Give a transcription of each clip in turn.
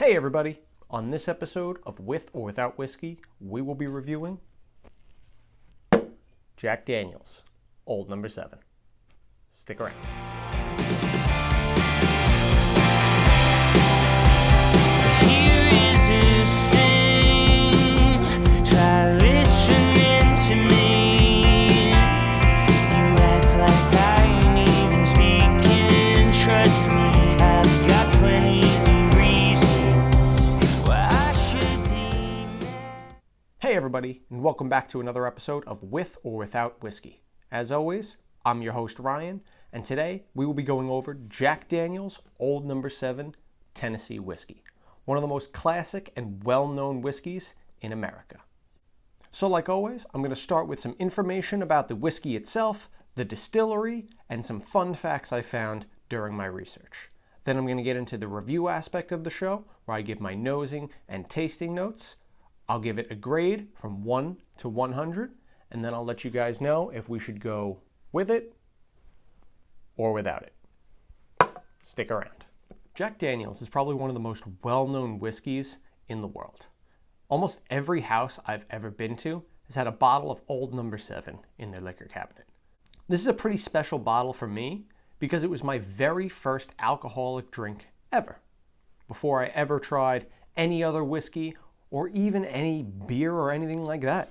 Hey everybody! On this episode of With or Without Whiskey, we will be reviewing Jack Daniel's Old No. 7. Stick around. Hey everybody, and welcome back to another episode of With or Without Whiskey. As always, I'm your host Ryan, and today we will be going over Jack Daniel's Old No. 7 Tennessee Whiskey, one of the most classic and well-known whiskeys in America. So like always, I'm going to start with some information about the whiskey itself, the distillery, and some fun facts I found during my research. Then I'm going to get into the review aspect of the show, where I give my nosing and tasting notes. I'll give it a grade from 1 to 100, and then I'll let you guys know if we should go with it or without it. Stick around. Jack Daniel's is probably one of the most well-known whiskeys in the world. Almost every house I've ever been to has had a bottle of Old No. 7 in their liquor cabinet. This is a pretty special bottle for me because it was my very first alcoholic drink ever. Before I ever tried any other whiskey or even any beer or anything like that,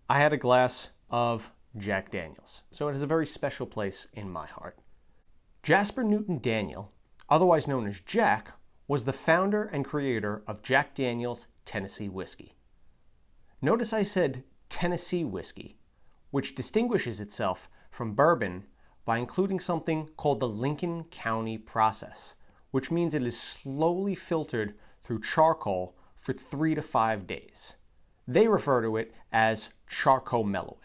I had a glass of Jack Daniel's, so it has a very special place in my heart. Jasper Newton Daniel, otherwise known as Jack, was the founder and creator of Jack Daniel's Tennessee Whiskey. Notice I said Tennessee Whiskey, which distinguishes itself from bourbon by including something called the Lincoln County process, which means it is slowly filtered through charcoal for 3 to 5 days. They refer to it as charcoal mellowing.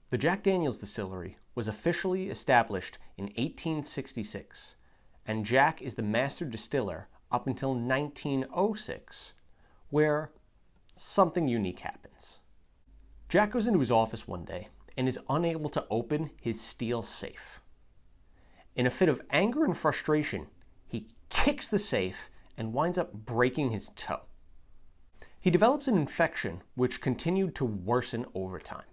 The Jack Daniel's distillery was officially established in 1866, and Jack is the master distiller up until 1906, where something unique happens. Jack goes into his office one day and is unable to open his steel safe. In a fit of anger and frustration, he kicks the safe and winds up breaking his toe. He develops an infection which continued to worsen over time.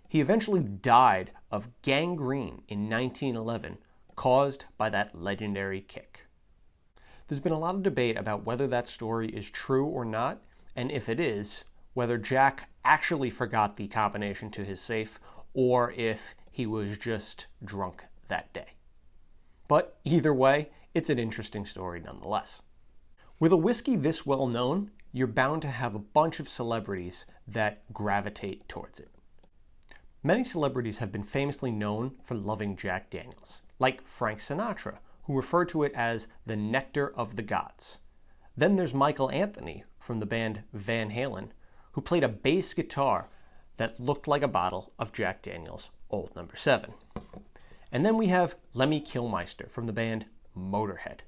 He eventually died of gangrene in 1911, caused by that legendary kick. There's been a lot of debate about whether that story is true or not, and if it is, whether Jack actually forgot the combination to his safe or if he was just drunk that day. But either way, it's an interesting story nonetheless. With a whiskey this well known, you're bound to have a bunch of celebrities that gravitate towards it. Many celebrities have been famously known for loving Jack Daniel's, like Frank Sinatra, who referred to it as the nectar of the gods. Then there's Michael Anthony from the band Van Halen, who played a bass guitar that looked like a bottle of Jack Daniel's Old No. 7. And then we have Lemmy Kilmister from the band Motorhead,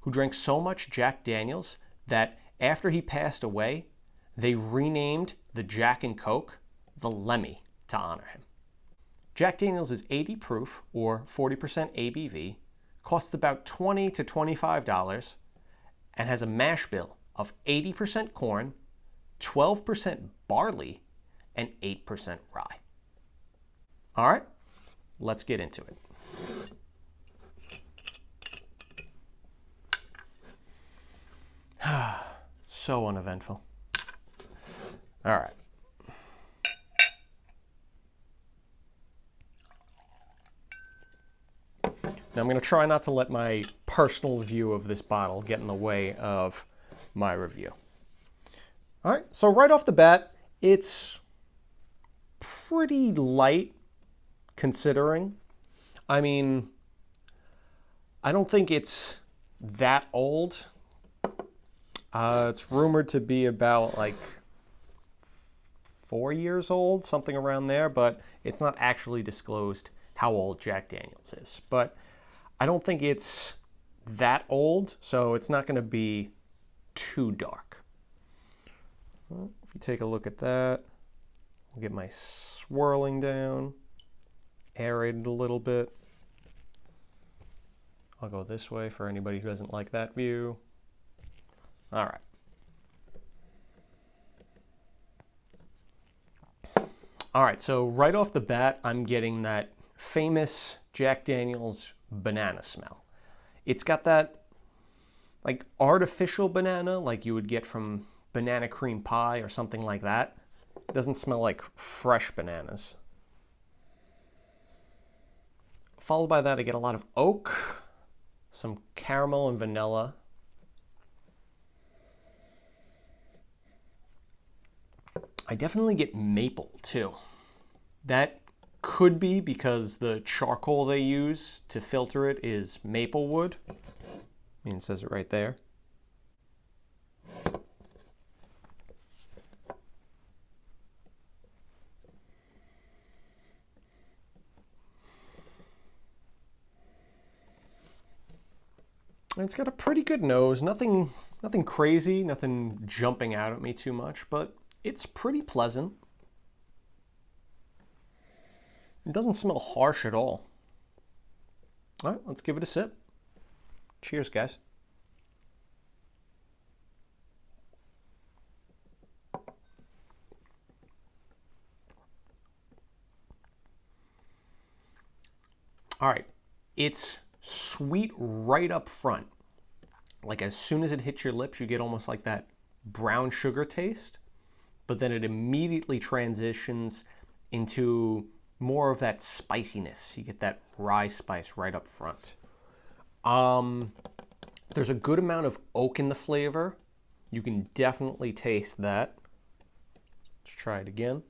who drank so much Jack Daniel's that after he passed away, they renamed the Jack and Coke the Lemmy to honor him. Jack Daniel's is 80 proof, or 40% ABV, costs about $20 to $25, and has a mash bill of 80% corn, 12% barley, and 8% rye. All right, let's get into it. So uneventful. All right. Now I'm going to try not to let my personal view of this bottle get in the way of my review. All right, so right off the bat, it's pretty light considering. I mean, I don't think it's that old. It's rumored to be about like 4 years old, something around there, but it's not actually disclosed how old Jack Daniel's is. But I don't think it's that old, so it's not going to be too dark. Well, if you take a look at that, I'll get my swirling down, aerate it a little bit. I'll go this way for anybody who doesn't like that view. All right. All right, so right off the bat, I'm getting that famous Jack Daniel's banana smell. It's got that like artificial banana like you would get from banana cream pie or something like that. It doesn't smell like fresh bananas. Followed by that, I get a lot of oak, some caramel and vanilla. I definitely get maple too. That could be because the charcoal they use to filter it is maple wood. I mean, it says it right there. And it's got a pretty good nose. Nothing crazy, nothing jumping out at me too much, but it's pretty pleasant. It doesn't smell harsh at all. All right, let's give it a sip. Cheers, guys. All right, it's sweet right up front. Like as soon as it hits your lips, you get almost like that brown sugar taste, but then it immediately transitions into more of that spiciness. You get that rye spice right up front. There's a good amount of oak in the flavor. You can definitely taste that. Let's try it again.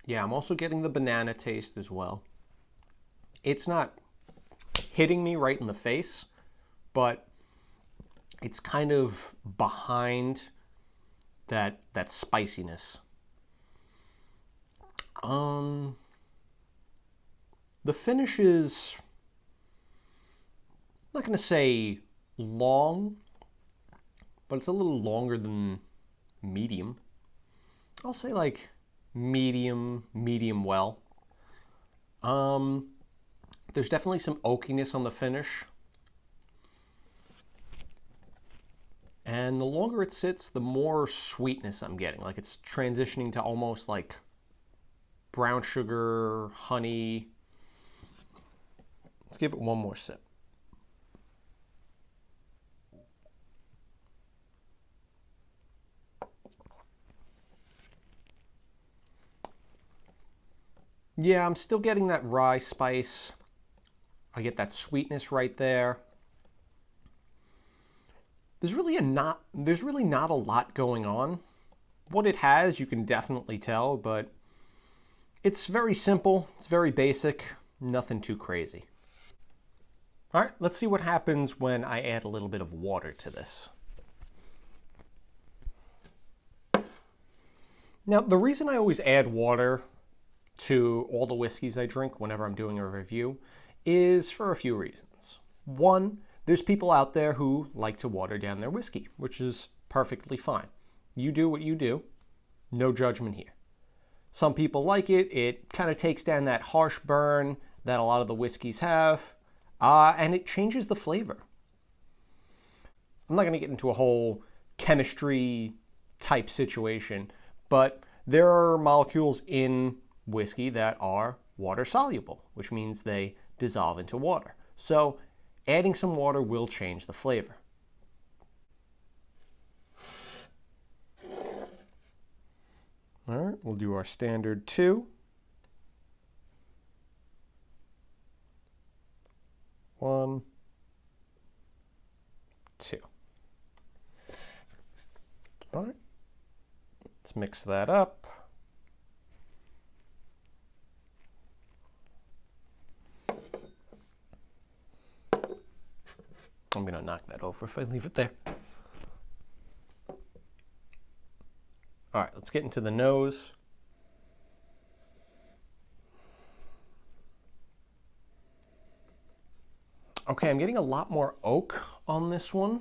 Yeah, I'm also getting the banana taste as well. It's not hitting me right in the face, but it's kind of behind that spiciness. The finish is, I'm not going to say long, but it's a little longer than medium. I'll say like medium well. There's definitely some oakiness on the finish. And the longer it sits, the more sweetness I'm getting. Like it's transitioning to almost like brown sugar, honey. Let's give it one more sip. Yeah, I'm still getting that rye spice. I get that sweetness right there. There's really not a lot going on. What it has, you can definitely tell, but it's very simple, it's very basic, nothing too crazy. All right, let's see what happens when I add a little bit of water to this. Now, the reason I always add water to all the whiskeys I drink whenever I'm doing a review is for a few reasons. One, there's people out there who like to water down their whiskey, which is perfectly fine. You do what you do, no judgment here. Some people like it. It kind of takes down that harsh burn that a lot of the whiskeys have, and it changes the flavor. I'm not going to get into a whole chemistry type situation, but there are molecules in whiskey that are water soluble, which means they dissolve into water. So adding some water will change the flavor. All right, we'll do our standard 2. 1, 2. All right, let's mix that up. I'm going to knock that over if I leave it there. All right, let's get into the nose. Okay, I'm getting a lot more oak on this one.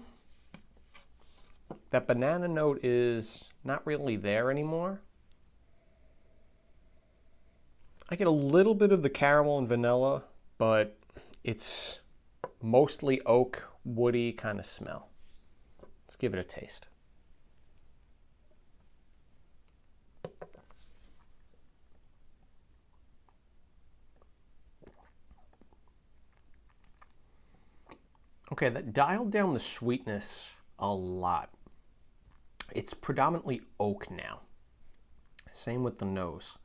That banana note is not really there anymore. I get a little bit of the caramel and vanilla, but it's mostly oak, woody kind of smell. Let's give it a taste. Okay, that dialed down the sweetness a lot. It's predominantly oak now. Same with the nose.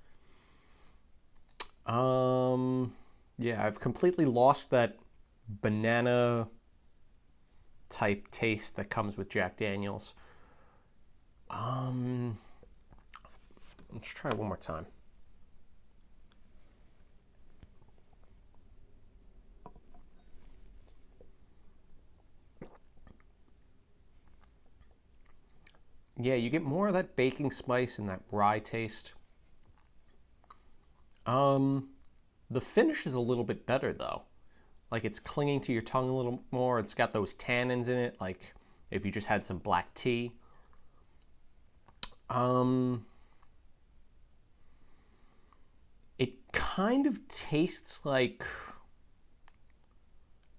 Yeah, I've completely lost that banana type taste that comes with Jack Daniels. Let's try it one more time. Yeah, you get more of that baking spice and that rye taste. The finish is a little bit better though. Like it's clinging to your tongue a little more. It's got those tannins in it, like if you just had some black tea. It kind of tastes like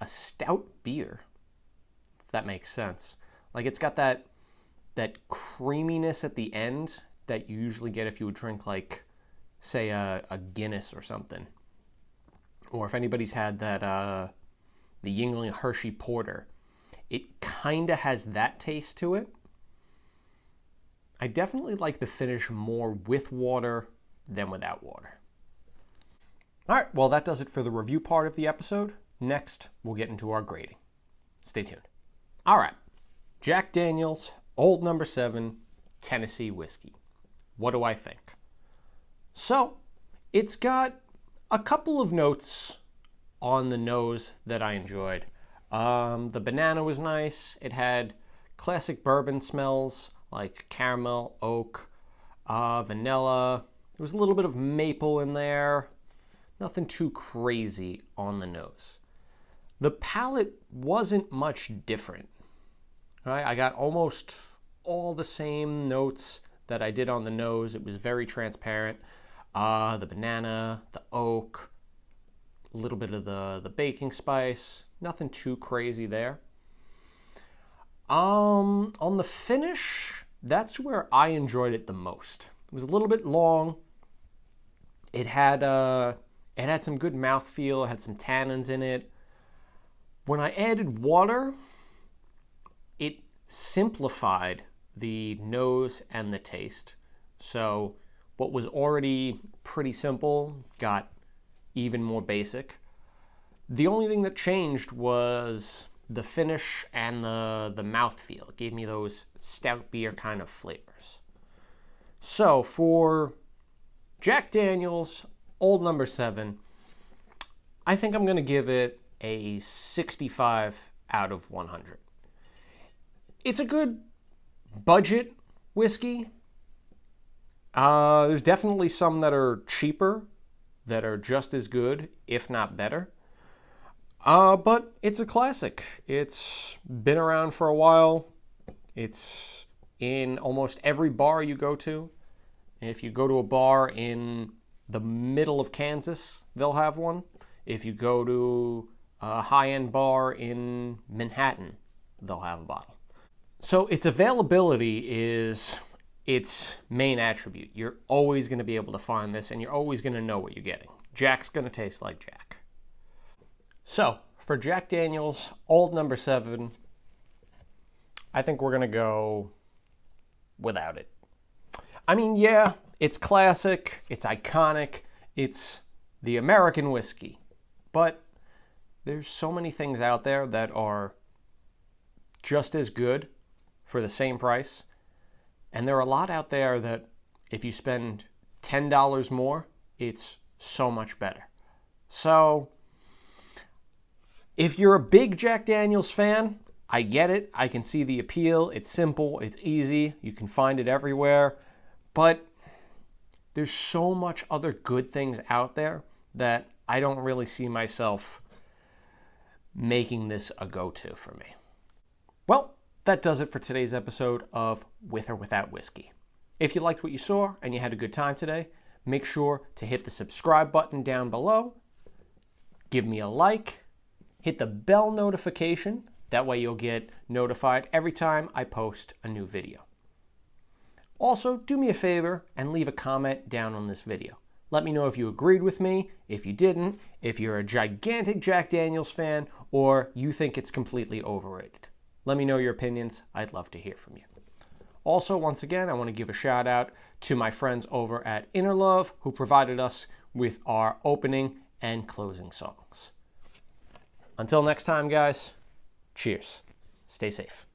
a stout beer, if that makes sense. Like it's got that creaminess at the end that you usually get if you would drink like, say, a Guinness or something. Or if anybody's had that, the Yuengling Hershey Porter, it kind of has that taste to it. I definitely like the finish more with water than without water. All right, well, that does it for the review part of the episode. Next, we'll get into our grading. Stay tuned. All right, Jack Daniels Old No. 7 Tennessee Whiskey. What do I think? So, it's got a couple of notes on the nose that I enjoyed. The banana was nice. It had classic bourbon smells like caramel, oak, vanilla. There was a little bit of maple in there. Nothing too crazy on the nose. The palate wasn't much different. Right? I got almost all the same notes that I did on the nose. It was very transparent. The banana, the oak, a little bit of the baking spice. Nothing too crazy there. On the finish, that's where I enjoyed it the most. It was a little bit long. It had some good mouthfeel. It had some tannins in it. When I added water, it simplified the nose and the taste. So what was already pretty simple got even more basic. The only thing that changed was the finish and the mouthfeel. It gave me those stout beer kind of flavors. So for Jack Daniels Old No. 7, I think I'm going to give it a 65 out of 100. It's a good budget whiskey. There's definitely some that are cheaper that are just as good, if not better. But it's a classic. It's been around for a while. It's in almost every bar you go to. If you go to a bar in the middle of Kansas, they'll have one. If you go to a high-end bar in Manhattan, they'll have a bottle. So its availability is its main attribute. You're always going to be able to find this, and you're always going to know what you're getting. Jack's going to taste like Jack. So, for Jack Daniels Old No. 7, I think we're going to go without it. I mean, yeah, it's classic, it's iconic, it's the American whiskey, but there's so many things out there that are just as good for the same price, and there are a lot out there that if you spend $10 more, it's so much better. So, if you're a big Jack Daniels fan, I get it. I can see the appeal. It's simple. It's easy. You can find it everywhere. But there's so much other good things out there that I don't really see myself making this a go-to for me. Well, that does it for today's episode of With or Without Whiskey. If you liked what you saw and you had a good time today, make sure to hit the subscribe button down below, give me a like, hit the bell notification, that way you'll get notified every time I post a new video. Also, do me a favor and leave a comment down on this video. Let me know if you agreed with me, if you didn't, if you're a gigantic Jack Daniel's fan, or you think it's completely overrated. Let me know your opinions. I'd love to hear from you. Also, once again, I want to give a shout out to my friends over at Inner Love who provided us with our opening and closing songs. Until next time, guys, cheers. Stay safe.